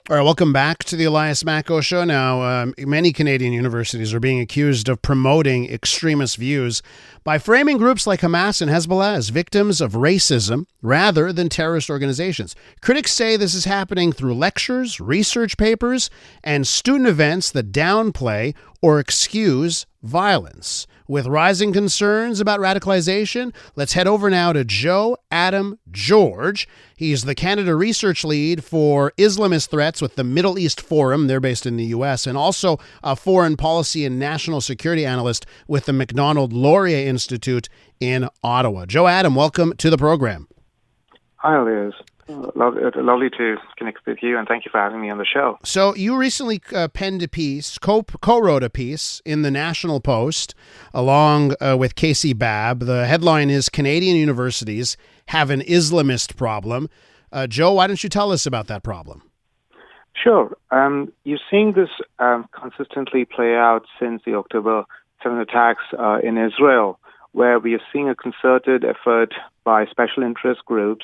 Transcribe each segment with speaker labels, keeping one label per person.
Speaker 1: All right, welcome back to the Elias Macko Show. Now, many Canadian universities are being accused of promoting extremist views by framing groups like Hamas and Hezbollah as victims of racism rather than terrorist organizations. Critics say this is happening through lectures, research papers, and student events that downplay or excuse violence. With rising concerns about radicalization, let's head over now to Joe Adam George. He's the Canada Research Lead for Islamist Threats with the Middle East Forum. They're based in the U.S. and also a foreign policy and national security analyst with the Macdonald-Laurier Institute in Ottawa. Joe Adam, welcome to the program.
Speaker 2: Hi, Elias. Lovely to connect with you, and thank you for having me on the show.
Speaker 1: So you recently penned a piece, co-wrote a piece in the National Post along with Casey Babb. The headline is Canadian Universities Have an Islamist Problem. Joe, why don't you tell us about that problem?
Speaker 2: Sure. You're seeing this consistently play out since the October 7 attacks in Israel, where we are seeing a concerted effort by special interest groups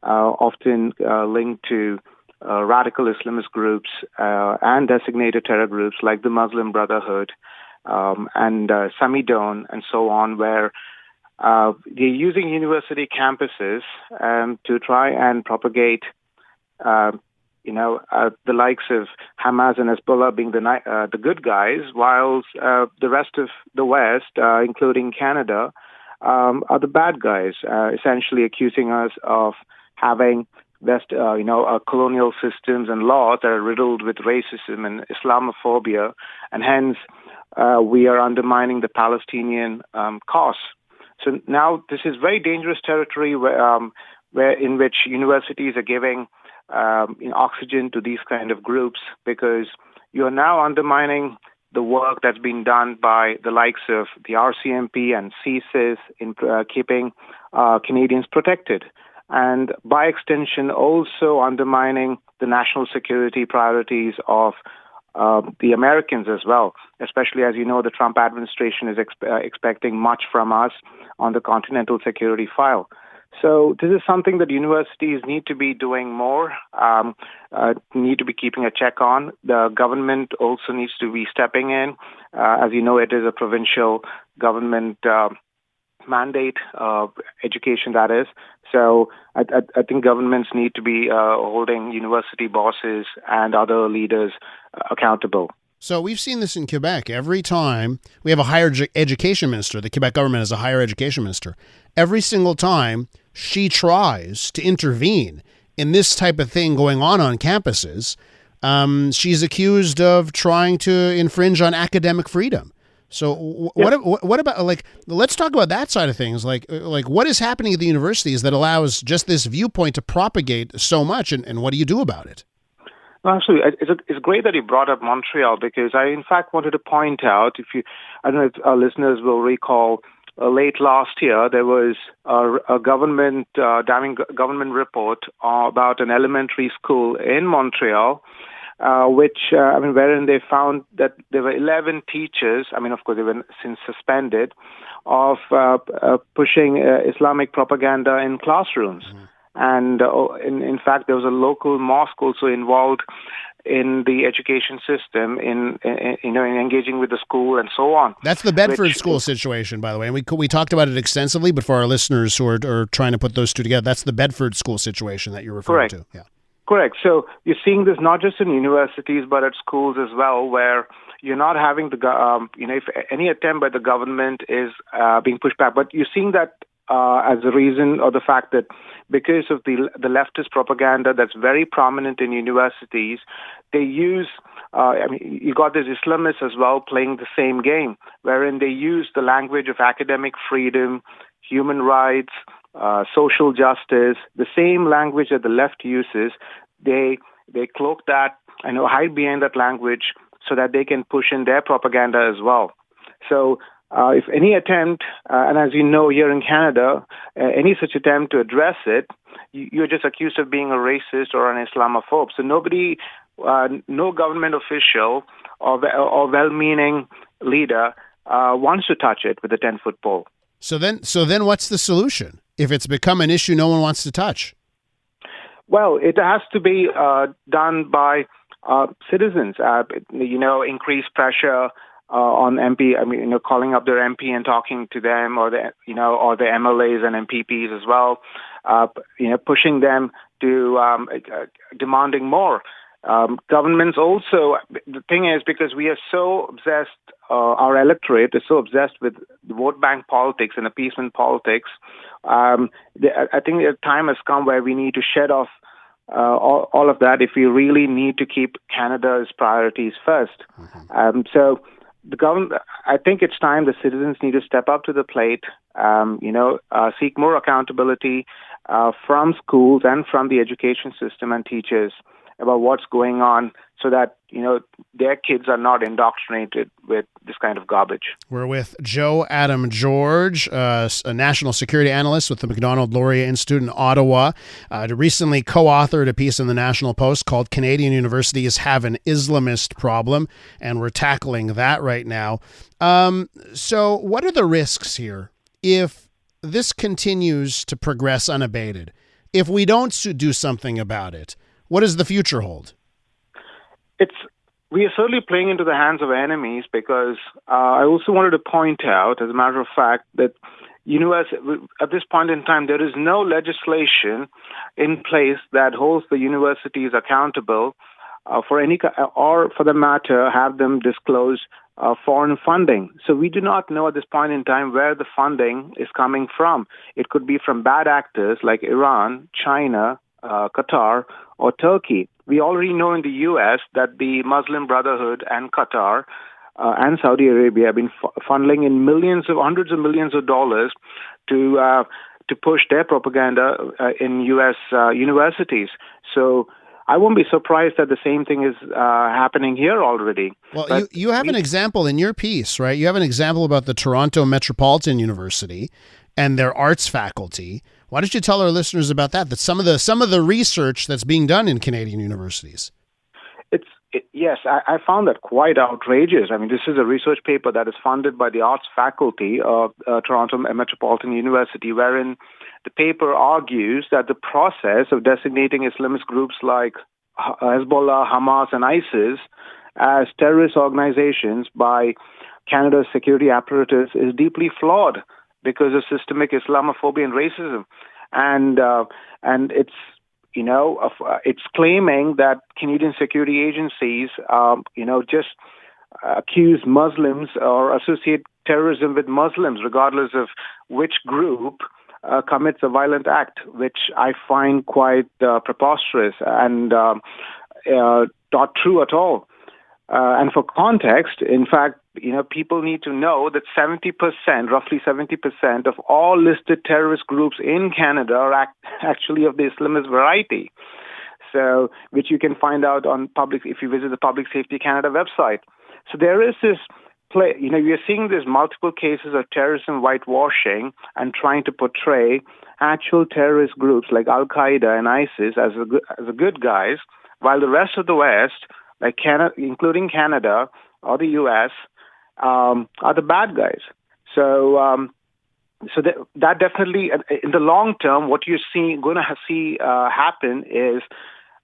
Speaker 2: often linked to radical Islamist groups and designated terror groups like the Muslim Brotherhood and Samidon and so on, where they're using university campuses to try and propagate, the likes of Hamas and Hezbollah being the good guys, whilst the rest of the West, including Canada, are the bad guys, essentially accusing us of having colonial systems and laws that are riddled with racism and Islamophobia, and hence we are undermining the Palestinian cause. So now this is very dangerous territory where in which universities are giving oxygen to these kind of groups, because you are now undermining the work that's been done by the likes of the RCMP and CSIS in keeping Canadians protected, and by extension also undermining the national security priorities of the Americans as well, especially as you know the Trump administration is expecting much from us on the continental security file. So this is something that universities need to be doing more, need to be keeping a check on. The government also needs to be stepping in. As you know, it is a provincial government mandate, education that is. So I think governments need to be holding university bosses and other leaders accountable.
Speaker 1: So we've seen this in Quebec. Every time we have a higher education minister, the Quebec government has a higher education minister, every single time she tries to intervene in this type of thing going on campuses, she's accused of trying to infringe on academic freedom. So what about, let's talk about that side of things. Like what is happening at the universities that allows just this viewpoint to propagate so much, and what do you do about it?
Speaker 2: Well, actually, it's great that you brought up Montreal, because I, in fact, wanted to point out, I don't know if our listeners will recall, late last year, there was a government report about an elementary school in Montreal, wherein they found that there were 11 teachers, of course, they were since suspended, of pushing Islamic propaganda in classrooms. Mm-hmm. And in fact, there was a local mosque also involved in the education system, in engaging with the school and so on.
Speaker 1: That's the Bedford school situation, by the way. And we talked about it extensively, but for our listeners who are trying to put those two together, that's the Bedford school situation that you're referring to. Yeah.
Speaker 2: Correct. So you're seeing this not just in universities, but at schools as well, where you're not having if any attempt by the government is being pushed back. But you're seeing that as a reason, or the fact that because of the leftist propaganda that's very prominent in universities, they use, you got these Islamists as well playing the same game, wherein they use the language of academic freedom, human rights, social justice, the same language that the left uses. They cloak that and hide behind that language so that they can push in their propaganda as well. So if any attempt, and as you know here in Canada, any such attempt to address it, you're just accused of being a racist or an Islamophobe. So nobody, no government official or well-meaning leader wants to touch it with a 10-foot pole.
Speaker 1: So then what's the solution if it's become an issue no one wants to touch?
Speaker 2: Well, it has to be done by citizens. Increase pressure on MP. Calling up their MP and talking to them, or the MLAs and MPPs as well. Pushing them to demanding more. Governments also. The thing is, because we are so obsessed, our electorate is so obsessed with vote bank politics and appeasement politics. I think the time has come where we need to shed off all of that if we really need to keep Canada's priorities first. So the government, I think it's time the citizens need to step up to the plate, seek more accountability from schools and from the education system and teachers about what's going on, so that their kids are not indoctrinated with this kind of garbage.
Speaker 1: We're with Joe Adam George, a national security analyst with the Macdonald-Laurier Institute in Ottawa. Recently co-authored a piece in the National Post called "Canadian Universities Have an Islamist Problem," and we're tackling that right now. So what are the risks here if this continues to progress unabated? If we don't do something about it, what does the future hold? We are certainly playing into the hands of enemies, because I also wanted to point out, as a matter of fact, that at this point in time, there is no legislation in place that holds the universities accountable for any, or for the matter, have them disclose foreign funding. So we do not know at this point in time where the funding is coming from. It could be from bad actors like Iran, China, Qatar, or Turkey. We already know in the U.S. that the Muslim Brotherhood and Qatar and Saudi Arabia have been funneling in hundreds of millions of dollars to push their propaganda in U.S. universities. So I won't be surprised that the same thing is happening here already. Well, you have an example in your piece, right? You have an example about the Toronto Metropolitan University and their arts faculty. Why don't you tell our listeners about that? That some of the research that's being done in Canadian universities.
Speaker 2: Yes, I found that quite outrageous. This is a research paper that is funded by the arts faculty of Toronto Metropolitan University, wherein the paper argues that the process of designating Islamist groups like Hezbollah, Hamas, and ISIS as terrorist organizations by Canada's security apparatus is deeply flawed because of systemic Islamophobia and racism, and it's claiming that Canadian security agencies, just accuse Muslims or associate terrorism with Muslims, regardless of which group commits a violent act, which I find quite preposterous and not true at all. And for context, in fact, people need to know that roughly 70% of all listed terrorist groups in Canada are actually of the Islamist variety. So, which you can find out if you visit the Public Safety Canada website. So there is this play. You're seeing these multiple cases of terrorism whitewashing and trying to portray actual terrorist groups like Al Qaeda and ISIS as the good guys, while the rest of the West, like Canada, including Canada or the U.S., are the bad guys. So that definitely, in the long term, what you're going to see happen is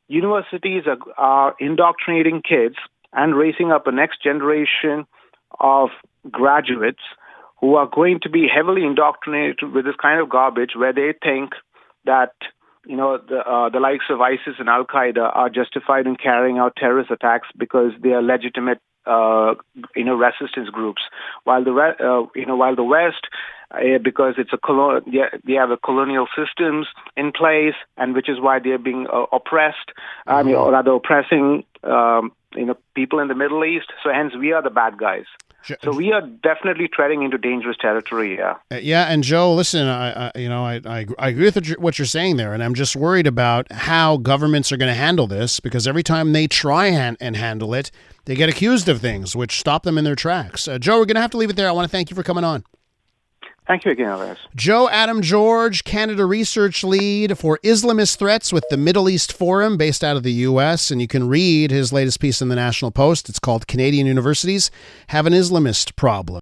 Speaker 2: universities are indoctrinating kids and raising up a next generation of graduates who are going to be heavily indoctrinated with this kind of garbage, where they think that the likes of ISIS and Al Qaeda are justified in carrying out terrorist attacks because they are legitimate, resistance groups, while the West, because it's they have a colonial systems in place, and which is why they're being oppressed, or rather oppressing, people in the Middle East. So hence, we are the bad guys. So we are definitely treading into dangerous territory.
Speaker 1: Yeah, and Joe, listen, I agree with what you're saying there, and I'm just worried about how governments are going to handle this, because every time they try and handle it, they get accused of things which stop them in their tracks. Joe, we're going to have to leave it there. I want to thank you for coming on.
Speaker 2: Thank you again, Elias.
Speaker 1: Joe Adam George, Canada Research Lead for Islamist Threats with the Middle East Forum, based out of the U.S., and you can read his latest piece in the National Post. It's called "Canadian Universities Have an Islamist Problem."